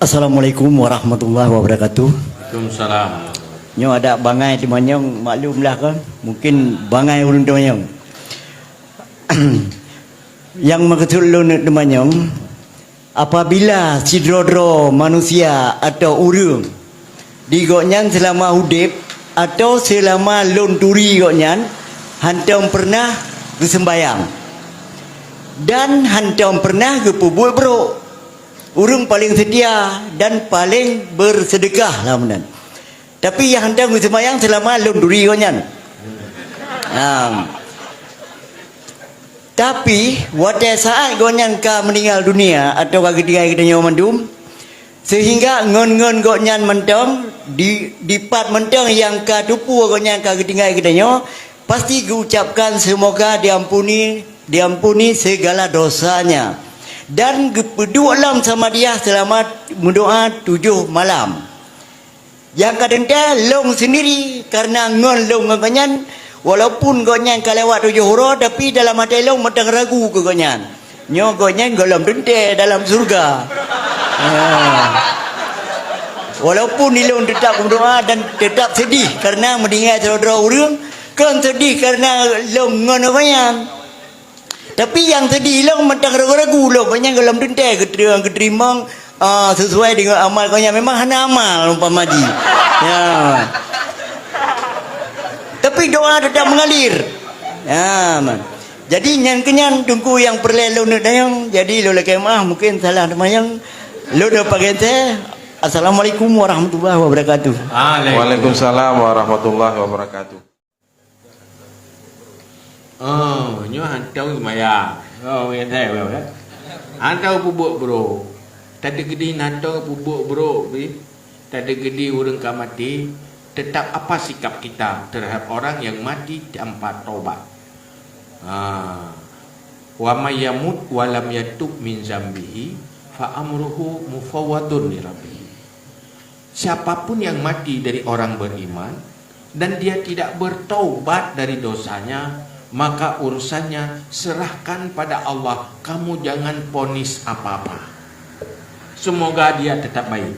Assalamualaikum warahmatullahi wabarakatuh. Waalaikumsalam. Nyo ada bangai di manyong maklumlah kan. Mungkin bangai ulun di manyong. Yang maksud ulun di manyong, apabila sidrodro manusia atau urang digoknyan selama hudip atau selama lon turi goknyan, hantam pernah bersembayang dan hantam pernah gepubul bro. Urang paling setia dan paling bersedekah lah menan. Tapi yang hendak bersembayang selama lon duri konyan. Tapi pada saat konyan ka meninggal dunia atau ka ketinggai kita nyawa mandum, sehingga ngon-ngon konyan mentong di part mentong yang ka tupu konyan ka ketinggai kita nyawa, pasti diucapkan semoga diampuni segala dosanya. Dan berdoa alam sama dia selama mendoa 7 malam. Yang kadang-kadang long sendiri karena ngon long ngonyan, walaupun gonyan kalewat 7 huruf, tapi dalam hati long matang ragu ke gonyan. Nyo gonyan golam dente dalam surga. Walaupun ilong tetap berdoa dan tetap sedih karena mendengar saudara urang, kan sedih karena long ngon gonyan. Tapi yang tadi hilang mentang ragu-ragu loh, banyak dalam dente keterima sesuai dengan amal kau yang memang hanya amal umpama di. Ya. Tapi doa tetap mengalir. Ya, man. Jadi yang kenyan tunggu yang perlu lo dayang. Jadi lo lagi mungkin salah yang lo dah pakai teh. Assalamualaikum warahmatullahi wabarakatuh. Waalaikumsalam warahmatullahi wabarakatuh. Nyo hantau semaya. Yang saya hantau bubuk bro. Tadi gede hantau bubuk bro. Tadi gede orang mati. Tetap apa sikap kita terhadap orang yang mati tanpa taubat? Wa may yamut wa lam yatub min zambihi fa amruhu mufawwadun li rabbih. Siapapun yang mati dari orang beriman dan dia tidak bertaubat dari dosanya, maka urusannya serahkan pada Allah. Kamu jangan ponis apa-apa. Semoga dia tetap baik.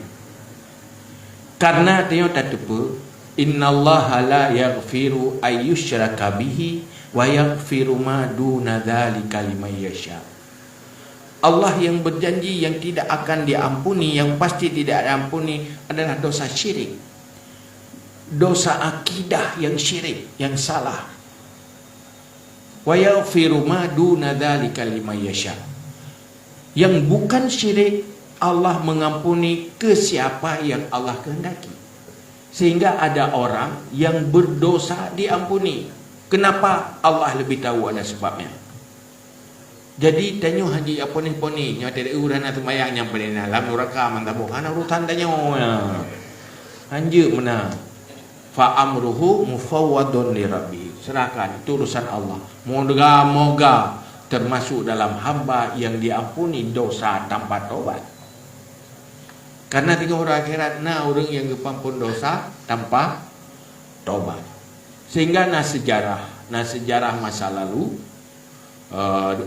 Karena dia tetepu, innallaha la yaghfiru ayyusyraka bihi wa yaghfiru ma duna dzalika liman yasha. Allah yang berjanji yang tidak akan diampuni, yang pasti tidak diampuni adalah dosa syirik. Dosa akidah yang syirik, yang salah. Wa yaghfiru ma duna dzalika liman yasha. Yang bukan syirik, Allah mengampuni ke siapa yang Allah kehendaki. Sehingga ada orang yang berdosa diampuni. Kenapa? Allah lebih tahu ada sebabnya. Jadi tanya haji apa ni poni nya ada uran atau mayang yang paling dalam uraka mantabu ana urutan tanya anjir mana fa amruhu mufawwadun li rabbi. Serahkan, itu urusan Allah. Moga-moga termasuk dalam hamba yang diampuni dosa tanpa tobat. Karena tiga orang akhirat, orang yang kepampun dosa tanpa tobat. Sehingga sejarah masa lalu,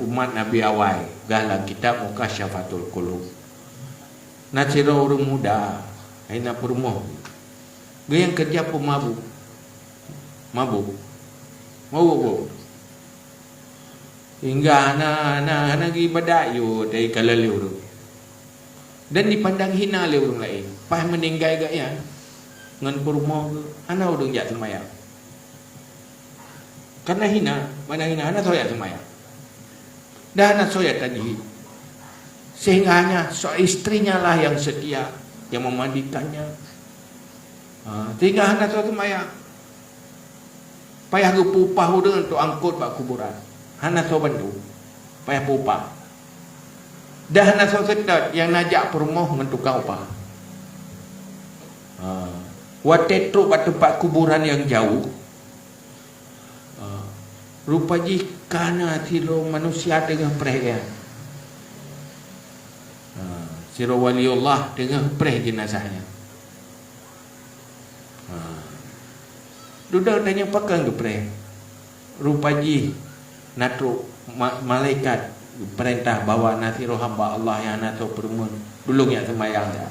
umat Nabi awal dalam kitab Mukasyafatul Qulub. Cira orang muda, aina perumuh. Dia yang kerja pemabuk. Mabuk. Hingga anak ibadat you dari kalaliu tu. Dan dipandang hina oleh orang lain. Pas meninggal gak ya? Ngan perumah ke? Anak orang jat semayang. Karena hina, mana hina anak soyak semayang. Dan anak soyak tadi. Sehingga hanya istrinya lah yang setia, yang memandikannya. Sehingga anak soyak semayang. Payah ke pupah untuk angkut pak kuburan. Hana so bantu. Payah pupah. Dah hana so sedot yang najak perumah dengan tukang upah. Watetruk pada tempat kuburan yang jauh. Rupanya karena siro manusia dengan perhatian. Siro waliullah dengan perh jenazahnya. Duduk tanya pakai ke pre. Rupanya natru malaikat perintah bawa nasiru hamba Allah yang natu permun dulu yang semayang dah.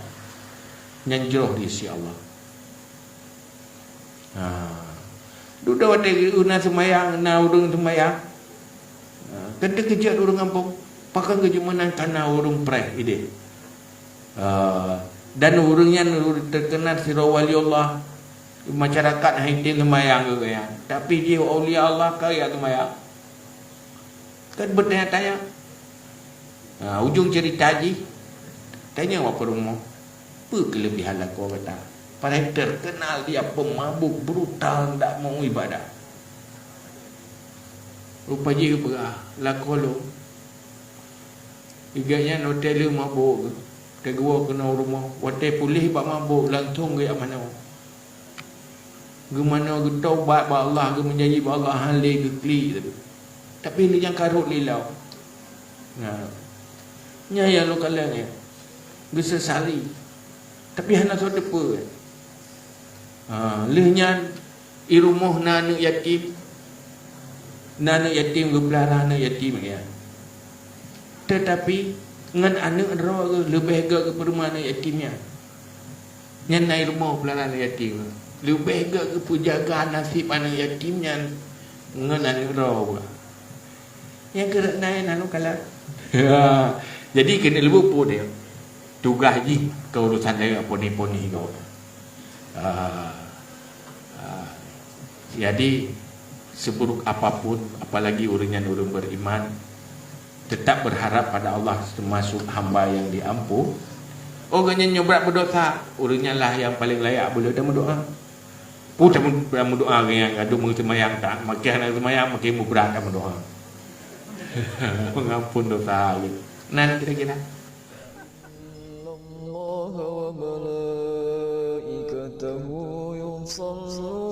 nyanjroh di sisi Allah. Duda wate una semayang na urung semayang. Kena kerja urung kampung, pakai kerja menang kana urung preh ide. Dan urungnya terkenal si wali Allah, masyarakat haitin semayang ke ya. Tapi dia aulia Allah kaya semayang. Kan bertanya-tanya. Ujung cerita haji, tanya apa rumah, apa kelebihan aku kata. Padahal terkenal dia pemabuk brutal, tak mau ibadah. Rupa je berah, lakolo. Iganya hotel mabuk, tegua kena rumah, hotel pulih bak mabuk, langsung ke mana. Gemana ke taubat ba Allah, ke menjanji ba Allah halil ke kli. Tapi ni yang karut lilau. Nya ya lo kalian ya. Bisa sali. Tapi hana so depa. Lehnya irumuh nana yatim. Nana yatim geblara anak yatim ya. Tetapi ngan anak ro lebih ke perumah anak yatimnya. Nyan nai rumah belara anak yatim. Lebih ke pujaga nasib anak yatimnya ngan anak ro. Yang gerak naik nanu kala. Jadi kena lebu pun dia. Tugas je kau urusan dia poni-poni kau. Jadi seburuk apapun, apalagi orang beriman, tetap berharap pada Allah termasuk hamba yang diampun. Orang yang nyobrak berdosa, orangnya lah yang paling layak boleh dah berdoa. Putar berdoa yang gaduh mengesemayang tak, makin nak semayang makin berat dah berdoa. Mengampun dosa. Nah kira-kira. Allah wa malaikatahu yusalluna